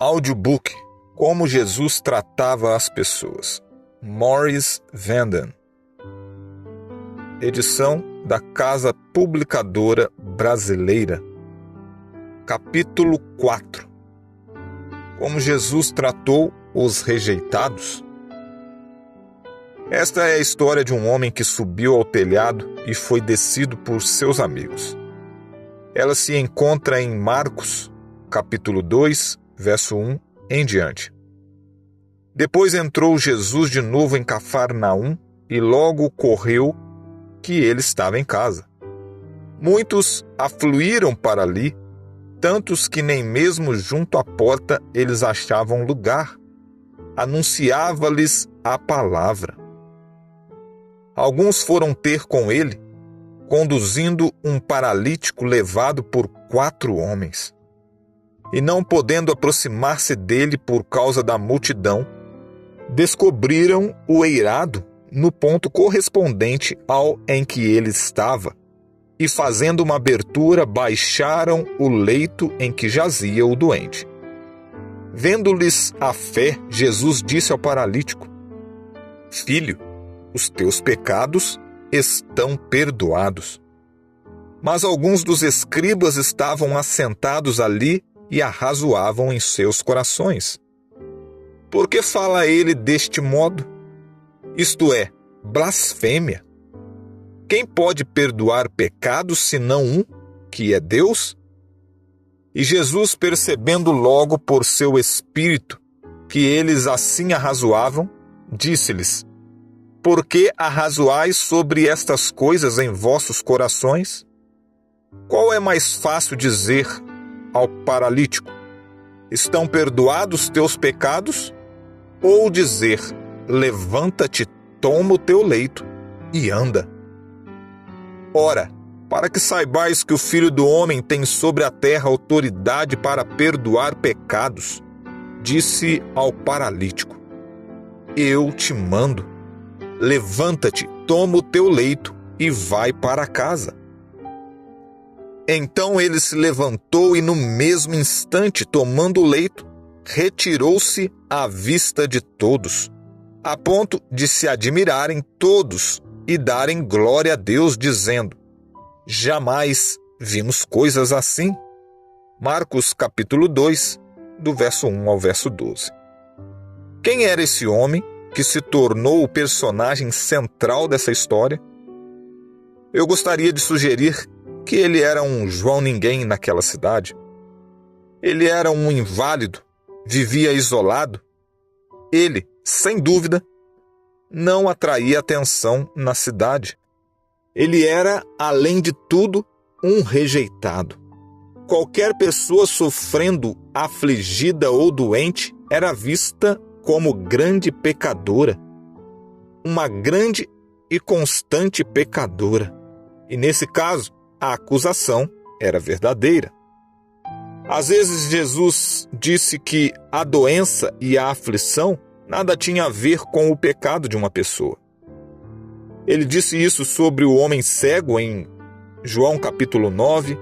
Audiobook: Como Jesus Tratava as Pessoas, Maurice Vanden. Edição da Casa Publicadora Brasileira. Capítulo 4: Como Jesus tratou os rejeitados. Esta é a história de um homem que subiu ao telhado e foi descido por seus amigos. Ela se encontra em Marcos, capítulo 2, verso 1 em diante. Depois entrou Jesus de novo em Cafarnaum e logo ocorreu que ele estava em casa. Muitos afluíram para ali, tantos que nem mesmo junto à porta eles achavam lugar. Anunciava-lhes a palavra. Alguns foram ter com ele, conduzindo um paralítico levado por 4 homens. E não podendo aproximar-se dele por causa da multidão, descobriram o eirado no ponto correspondente ao em que ele estava, e fazendo uma abertura, baixaram o leito em que jazia o doente. Vendo-lhes a fé, Jesus disse ao paralítico: Filho, os teus pecados estão perdoados. Mas alguns dos escribas estavam assentados ali e arrazoavam em seus corações: por que fala ele deste modo? Isto é, blasfêmia. Quem pode perdoar pecados senão um, que é Deus? E Jesus, percebendo logo por seu espírito que eles assim arrazoavam, disse-lhes: por que arrazoais sobre estas coisas em vossos corações? Qual é mais fácil dizer ao paralítico: estão perdoados teus pecados? Ou dizer: levanta-te, toma o teu leito e anda? Ora, para que saibais que o Filho do Homem tem sobre a terra autoridade para perdoar pecados, disse ao paralítico: eu te mando, levanta-te, toma o teu leito e vai para casa. Então ele se levantou e no mesmo instante, tomando o leito, retirou-se à vista de todos, a ponto de se admirarem todos e darem glória a Deus, dizendo: jamais vimos coisas assim. Marcos capítulo 2, do verso 1 ao verso 12. Quem era esse homem que se tornou o personagem central dessa história? Eu gostaria de sugerir que ele era um João Ninguém naquela cidade. Ele era um inválido, vivia isolado. Ele, sem dúvida, não atraía atenção na cidade. Ele era, além de tudo, um rejeitado. Qualquer pessoa sofrendo, afligida ou doente era vista como grande pecadora, uma grande e constante pecadora. E nesse caso, a acusação era verdadeira. Às vezes Jesus disse que a doença e a aflição nada tinha a ver com o pecado de uma pessoa. Ele disse isso sobre o homem cego em João capítulo 9.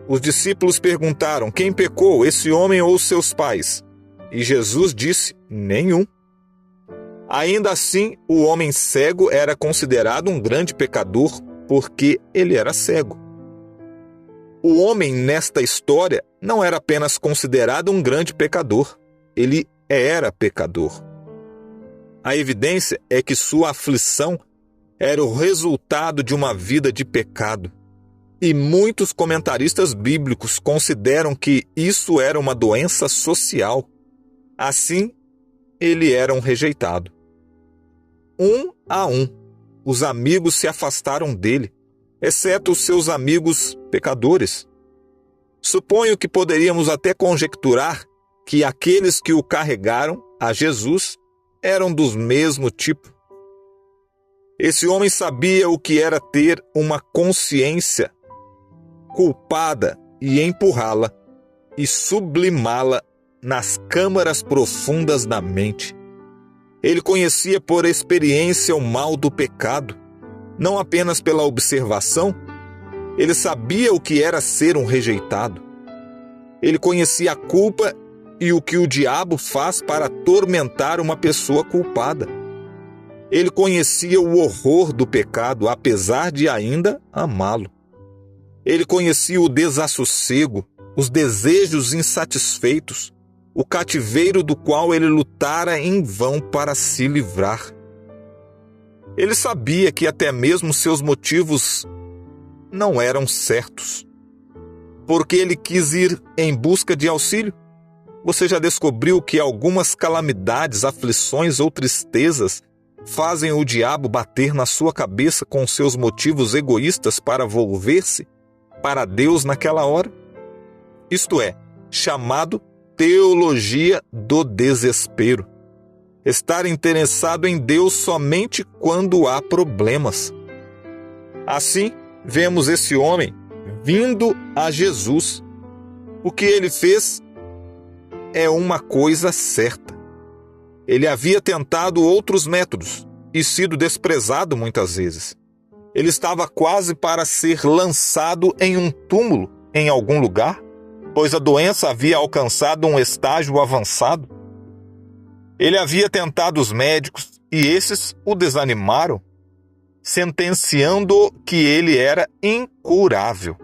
Os discípulos perguntaram: quem pecou, esse homem ou seus pais? E Jesus disse: nenhum. Ainda assim, o homem cego era considerado um grande pecador porque ele era cego. O homem nesta história não era apenas considerado um grande pecador, ele era pecador. A evidência é que sua aflição era o resultado de uma vida de pecado. E muitos comentaristas bíblicos consideram que isso era uma doença social. Assim, ele era um rejeitado. Um a um, os amigos se afastaram dele, exceto os seus amigos pecadores. Suponho que poderíamos até conjecturar que aqueles que o carregaram a Jesus eram do mesmo tipo. Esse homem sabia o que era ter uma consciência culpada e empurrá-la e sublimá-la nas câmaras profundas da mente. Ele conhecia por experiência o mal do pecado, não apenas pela observação. Ele sabia o que era ser um rejeitado. Ele conhecia a culpa e o que o diabo faz para atormentar uma pessoa culpada. Ele conhecia o horror do pecado, apesar de ainda amá-lo. Ele conhecia o desassossego, os desejos insatisfeitos, o cativeiro do qual ele lutara em vão para se livrar. Ele sabia que até mesmo seus motivos não eram certos. Porque ele quis ir em busca de auxílio? Você já descobriu que algumas calamidades, aflições ou tristezas fazem o diabo bater na sua cabeça com seus motivos egoístas para volver-se para Deus naquela hora? Isto é, chamado teologia do desespero. Estar interessado em Deus somente quando há problemas. Assim, vemos esse homem vindo a Jesus. O que ele fez é uma coisa certa. Ele havia tentado outros métodos e sido desprezado muitas vezes. Ele estava quase para ser lançado em um túmulo em algum lugar, pois a doença havia alcançado um estágio avançado. Ele havia tentado os médicos e esses o desanimaram, sentenciando que ele era incurável.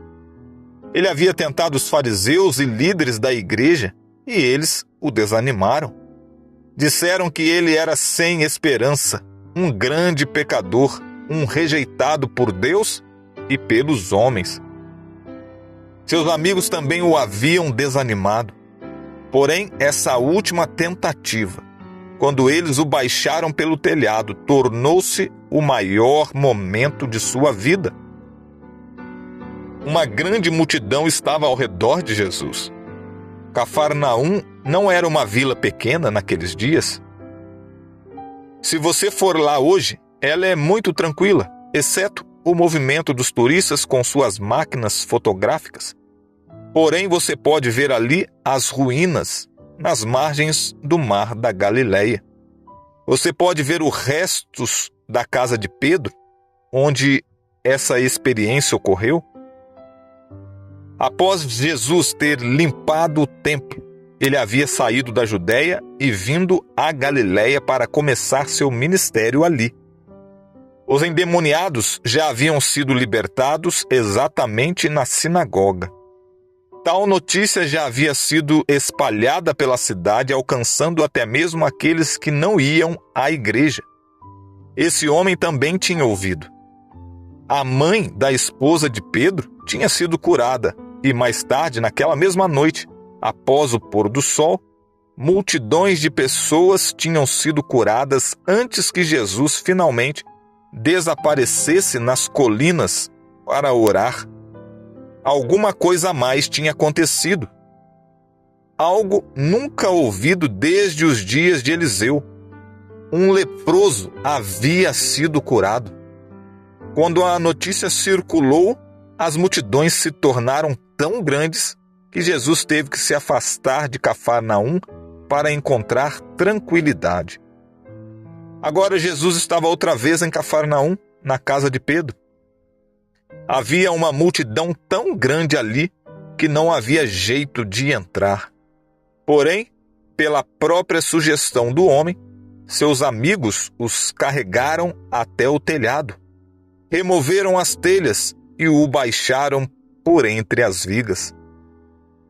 Ele havia tentado os fariseus e líderes da igreja e eles o desanimaram. Disseram que ele era sem esperança, um grande pecador, um rejeitado por Deus e pelos homens. Seus amigos também o haviam desanimado. Porém, essa última tentativa, quando eles o baixaram pelo telhado, tornou-se o maior momento de sua vida. Uma grande multidão estava ao redor de Jesus. Cafarnaum não era uma vila pequena naqueles dias. Se você for lá hoje, ela é muito tranquila, exceto o movimento dos turistas com suas máquinas fotográficas. Porém, você pode ver ali as ruínas nas margens do mar da Galileia. Você pode ver os restos da casa de Pedro, onde essa experiência ocorreu. Após Jesus ter limpado o templo, ele havia saído da Judéia e vindo à Galileia para começar seu ministério ali. Os endemoniados já haviam sido libertados exatamente na sinagoga. Tal notícia já havia sido espalhada pela cidade, alcançando até mesmo aqueles que não iam à igreja. Esse homem também tinha ouvido. A mãe da esposa de Pedro tinha sido curada, e mais tarde, naquela mesma noite, após o pôr do sol, multidões de pessoas tinham sido curadas antes que Jesus finalmente desaparecesse nas colinas para orar. Alguma coisa a mais tinha acontecido. Algo nunca ouvido desde os dias de Eliseu. Um leproso havia sido curado. Quando a notícia circulou, as multidões se tornaram tão grandes que Jesus teve que se afastar de Cafarnaum para encontrar tranquilidade. Agora Jesus estava outra vez em Cafarnaum, na casa de Pedro. Havia uma multidão tão grande ali que não havia jeito de entrar. Porém, pela própria sugestão do homem, seus amigos os carregaram até o telhado, removeram as telhas e o baixaram por entre as vigas.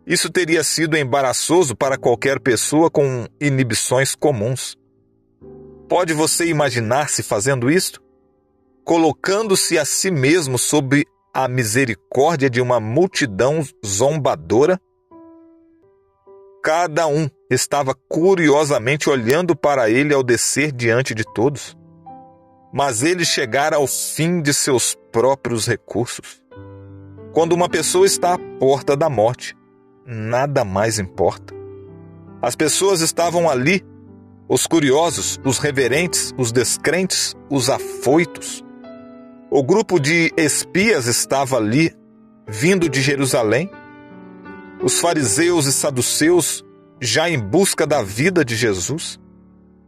Isso teria sido embaraçoso para qualquer pessoa com inibições comuns. Pode você imaginar-se fazendo isto? Colocando-se a si mesmo sob a misericórdia de uma multidão zombadora? Cada um estava curiosamente olhando para ele ao descer diante de todos. Mas ele chegara ao fim de seus próprios recursos. Quando uma pessoa está à porta da morte, nada mais importa. As pessoas estavam ali, os curiosos, os reverentes, os descrentes, os afoitos. O grupo de espias estava ali, vindo de Jerusalém. Os fariseus e saduceus, já em busca da vida de Jesus.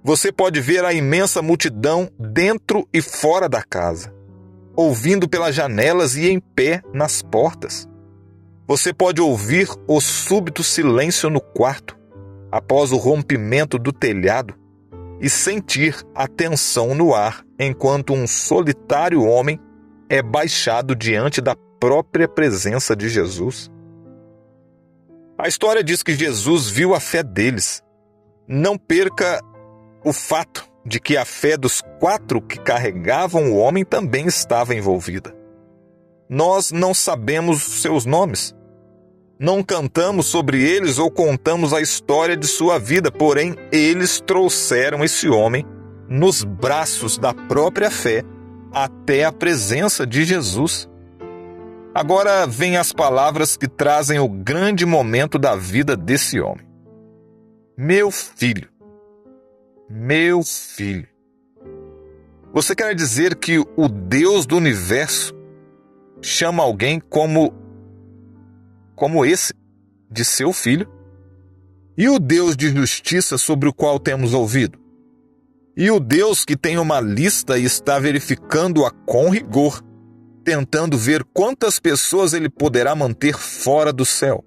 Você pode ver a imensa multidão dentro e fora da casa, ouvindo pelas janelas e em pé nas portas. Você pode ouvir o súbito silêncio no quarto, após o rompimento do telhado e sentir a tensão no ar enquanto um solitário homem é baixado diante da própria presença de Jesus. A história diz que Jesus viu a fé deles. Não perca o fato de que a fé dos 4 que carregavam o homem também estava envolvida. Nós não sabemos seus nomes, não cantamos sobre eles ou contamos a história de sua vida, porém eles trouxeram esse homem nos braços da própria fé até a presença de Jesus. Agora vêm as palavras que trazem o grande momento da vida desse homem. Meu filho, meu filho. Você quer dizer que o Deus do universo chama alguém como esse de seu filho? E o Deus de justiça sobre o qual temos ouvido? E o Deus que tem uma lista e está verificando-a com rigor, tentando ver quantas pessoas ele poderá manter fora do céu?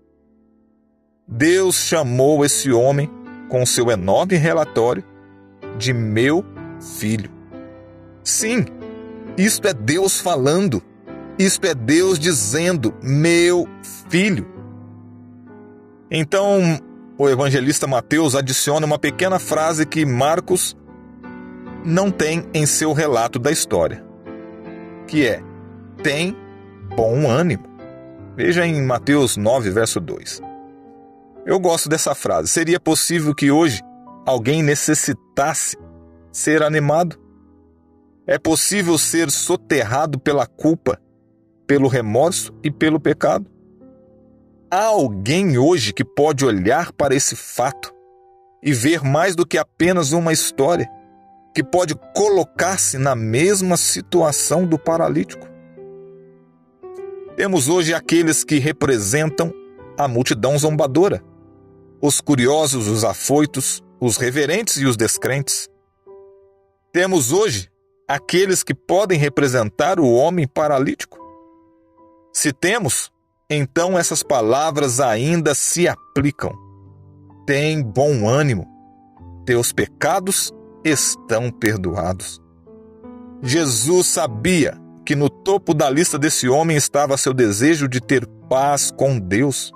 Deus chamou esse homem, com seu enorme relatório, de meu filho. Sim, isto é Deus falando. Isto é Deus dizendo, meu filho. Então, o evangelista Mateus adiciona uma pequena frase que Marcos não tem em seu relato da história, que é, tem bom ânimo. Veja em Mateus 9, verso 2. Eu gosto dessa frase. Seria possível que hoje alguém necessitasse ser animado? É possível ser soterrado pela culpa, pelo remorso e pelo pecado? Há alguém hoje que pode olhar para esse fato e ver mais do que apenas uma história, que pode colocar-se na mesma situação do paralítico? Temos hoje aqueles que representam a multidão zombadora, os curiosos, os afoitos, os reverentes e os descrentes. Temos hoje aqueles que podem representar o homem paralítico. Se temos, então essas palavras ainda se aplicam. Tem bom ânimo, teus pecados estão perdoados. Jesus sabia que no topo da lista desse homem estava seu desejo de ter paz com Deus.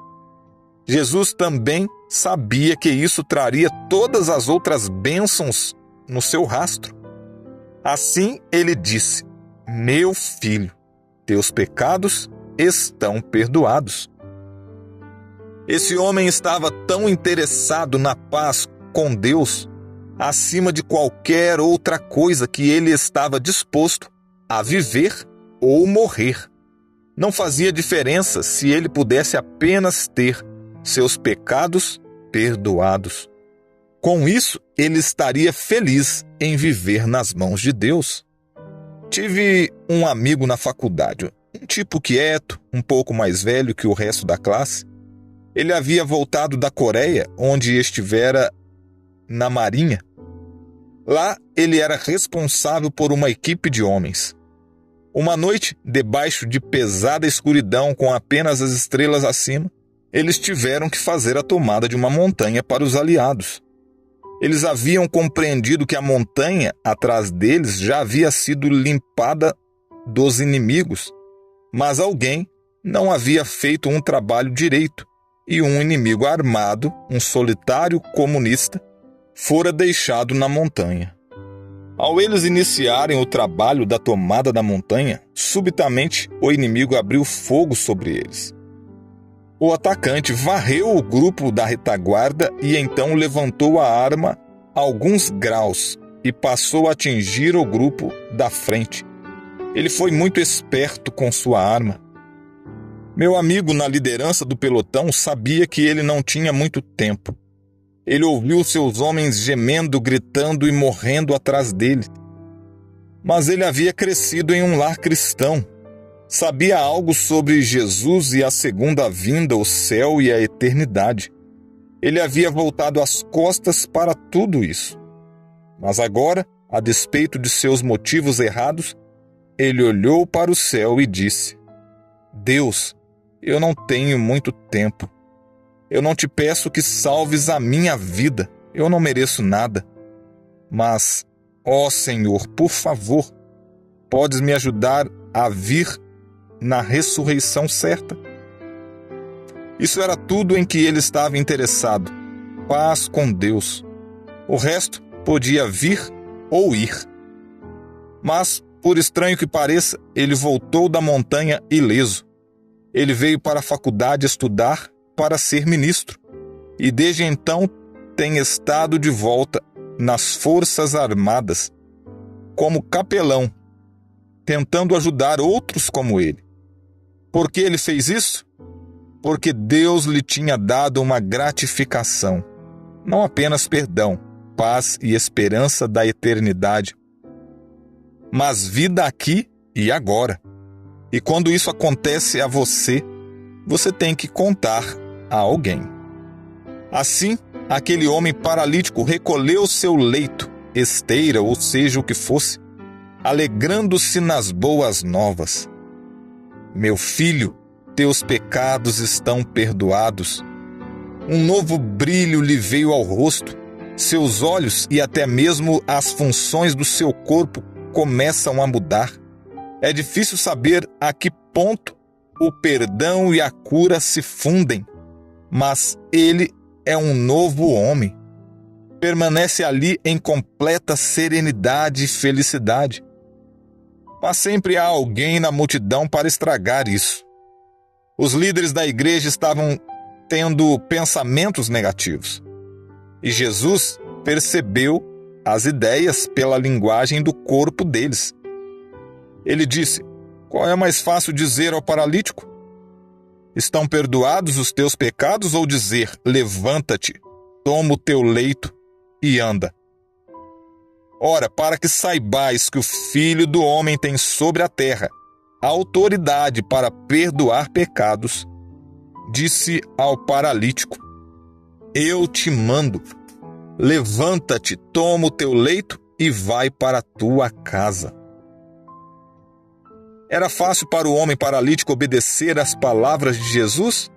Jesus também sabia que isso traria todas as outras bênçãos no seu rastro. Assim ele disse, meu filho, teus pecados estão perdoados. Esse homem estava tão interessado na paz com Deus, acima de qualquer outra coisa, que ele estava disposto a viver ou morrer. Não fazia diferença se ele pudesse apenas ter seus pecados perdoados. Com isso, ele estaria feliz em viver nas mãos de Deus. Tive um amigo na faculdade, um tipo quieto, um pouco mais velho que o resto da classe. Ele havia voltado da Coreia, onde estivera na Marinha. Lá, ele era responsável por uma equipe de homens. Uma noite, debaixo de pesada escuridão, com apenas as estrelas acima, eles tiveram que fazer a tomada de uma montanha para os aliados. Eles haviam compreendido que a montanha atrás deles já havia sido limpada dos inimigos, mas alguém não havia feito um trabalho direito e um inimigo armado, um solitário comunista, fora deixado na montanha. Ao eles iniciarem o trabalho da tomada da montanha, subitamente o inimigo abriu fogo sobre eles. O atacante varreu o grupo da retaguarda e então levantou a arma alguns graus e passou a atingir o grupo da frente. Ele foi muito esperto com sua arma. Meu amigo, na liderança do pelotão, sabia que ele não tinha muito tempo. Ele ouviu seus homens gemendo, gritando e morrendo atrás dele. Mas ele havia crescido em um lar cristão. Sabia algo sobre Jesus e a segunda vinda, o céu e a eternidade. Ele havia voltado as costas para tudo isso. Mas agora, a despeito de seus motivos errados, ele olhou para o céu e disse: Deus, eu não tenho muito tempo. Eu não te peço que salves a minha vida, eu não mereço nada. Mas, ó Senhor, por favor, podes me ajudar a vir na ressurreição certa. Isso era tudo em que ele estava interessado, paz com Deus. O resto podia vir ou ir. Mas, por estranho que pareça, ele voltou da montanha ileso. Ele veio para a faculdade estudar para ser ministro, e desde então tem estado de volta nas Forças Armadas, como capelão, tentando ajudar outros como ele. Por que ele fez isso? Porque Deus lhe tinha dado uma gratificação, não apenas perdão, paz e esperança da eternidade, mas vida aqui e agora. E quando isso acontece a você, você tem que contar a alguém. Assim, aquele homem paralítico recolheu seu leito, esteira, ou seja o que fosse, alegrando-se nas boas novas. Meu filho, teus pecados estão perdoados. Um novo brilho lhe veio ao rosto, seus olhos e até mesmo as funções do seu corpo começam a mudar. É difícil saber a que ponto o perdão e a cura se fundem, mas ele é um novo homem. Permanece ali em completa serenidade e felicidade. Mas sempre há alguém na multidão para estragar isso. Os líderes da igreja estavam tendo pensamentos negativos. E Jesus percebeu as ideias pela linguagem do corpo deles. Ele disse: qual é mais fácil dizer ao paralítico? Estão perdoados os teus pecados, ou dizer: levanta-te, toma o teu leito e anda? Ora, para que saibais que o Filho do Homem tem sobre a terra a autoridade para perdoar pecados, disse ao paralítico: eu te mando, levanta-te, toma o teu leito e vai para a tua casa. Era fácil para o homem paralítico obedecer às palavras de Jesus,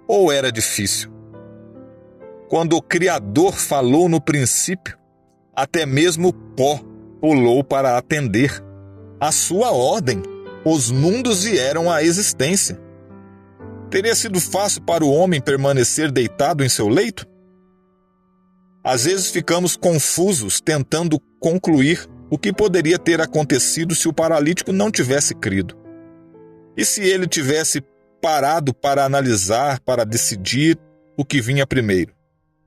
ou era difícil? Quando o Criador falou no princípio, até mesmo o pó pulou para atender. A sua ordem, os mundos vieram à existência. Teria sido fácil para o homem permanecer deitado em seu leito? Às vezes ficamos confusos tentando concluir o que poderia ter acontecido se o paralítico não tivesse crido. E se ele tivesse parado para analisar, para decidir o que vinha primeiro?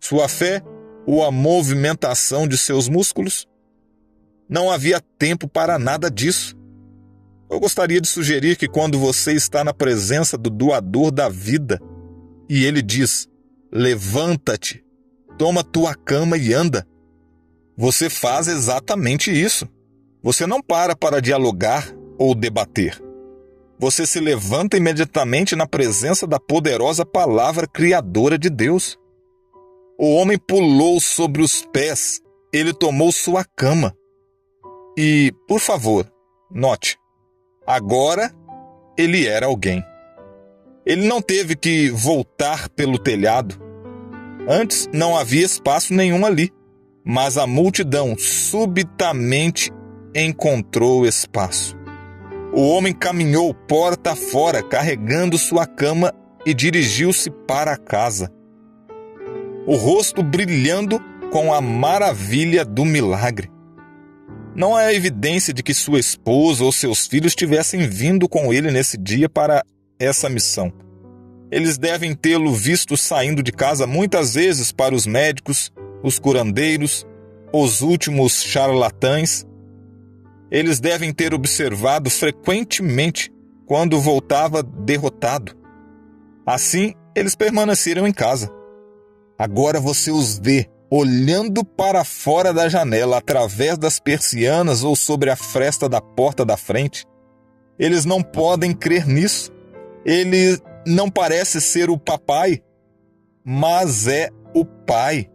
Sua fé ou a movimentação de seus músculos? Não havia tempo para nada disso. Eu gostaria de sugerir que quando você está na presença do doador da vida e ele diz: levanta-te, toma tua cama e anda, você faz exatamente isso. Você não para dialogar ou debater. Você se levanta imediatamente na presença da poderosa palavra criadora de Deus. O homem pulou sobre os pés, ele tomou sua cama. E, por favor, note, agora ele era alguém. Ele não teve que voltar pelo telhado. Antes não havia espaço nenhum ali, mas a multidão subitamente encontrou espaço. O homem caminhou porta fora, carregando sua cama, e dirigiu-se para a casa, o rosto brilhando com a maravilha do milagre. Não há evidência de que sua esposa ou seus filhos tivessem vindo com ele nesse dia para essa missão. Eles devem tê-lo visto saindo de casa muitas vezes para os médicos, os curandeiros, os últimos charlatães. Eles devem ter observado frequentemente quando voltava derrotado. Assim, eles permaneceram em casa. Agora você os vê olhando para fora da janela, através das persianas ou sobre a fresta da porta da frente. Eles não podem crer nisso. Ele não parece ser o papai, mas é o pai.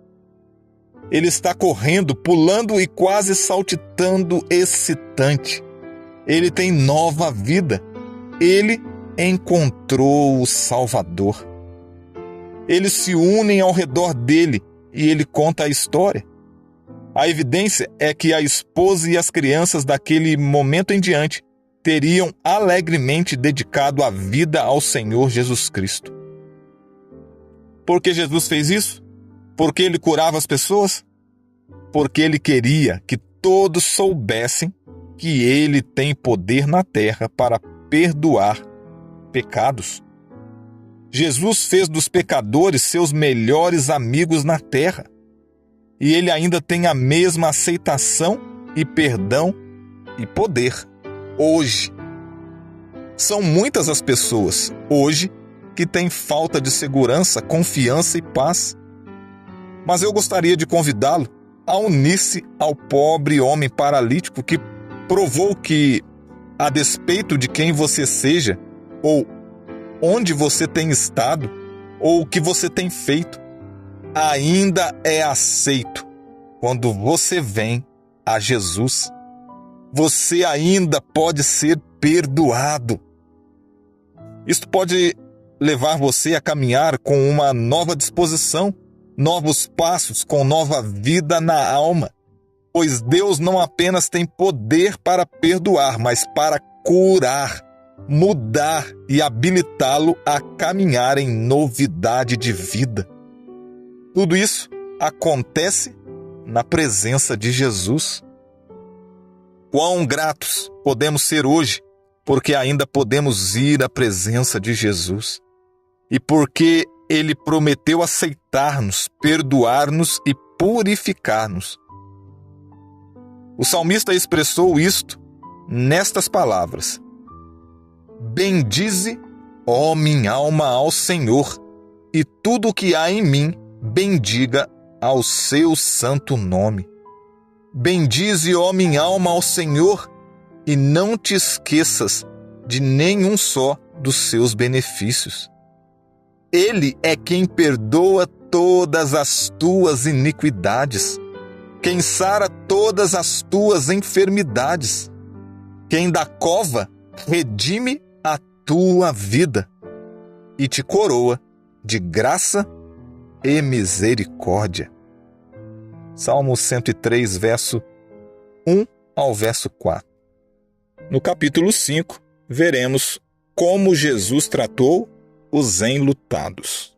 Ele está correndo, pulando e quase saltitando, excitante. Ele tem nova vida. Ele encontrou o Salvador. Eles se unem ao redor dele e ele conta a história. A evidência é que a esposa e as crianças daquele momento em diante teriam alegremente dedicado a vida ao Senhor Jesus Cristo. Por que Jesus fez isso? Porque ele curava as pessoas? Porque ele queria que todos soubessem que ele tem poder na terra para perdoar pecados. Jesus fez dos pecadores seus melhores amigos na terra. E ele ainda tem a mesma aceitação e perdão e poder hoje. São muitas as pessoas hoje que têm falta de segurança, confiança e paz. Mas eu gostaria de convidá-lo a unir-se ao pobre homem paralítico que provou que, a despeito de quem você seja, ou onde você tem estado, ou o que você tem feito, ainda é aceito quando você vem a Jesus. Você ainda pode ser perdoado. Isto pode levar você a caminhar com uma nova disposição, novos passos, com nova vida na alma. Pois Deus não apenas tem poder para perdoar, mas para curar, mudar e habilitá-lo a caminhar em novidade de vida. Tudo isso acontece na presença de Jesus. Quão gratos podemos ser hoje, porque ainda podemos ir à presença de Jesus. E porque Ele prometeu aceitar-nos, perdoar-nos e purificar-nos. O salmista expressou isto nestas palavras: Bendize, ó minha alma, ao Senhor, e tudo o que há em mim, bendiga ao seu santo nome. Bendize, ó minha alma, ao Senhor, e não te esqueças de nenhum só dos seus benefícios. Ele é quem perdoa todas as tuas iniquidades, quem sara todas as tuas enfermidades, quem da cova redime a tua vida e te coroa de graça e misericórdia. Salmo 103, verso 1 ao verso 4. No capítulo 5, veremos como Jesus tratou os enlutados.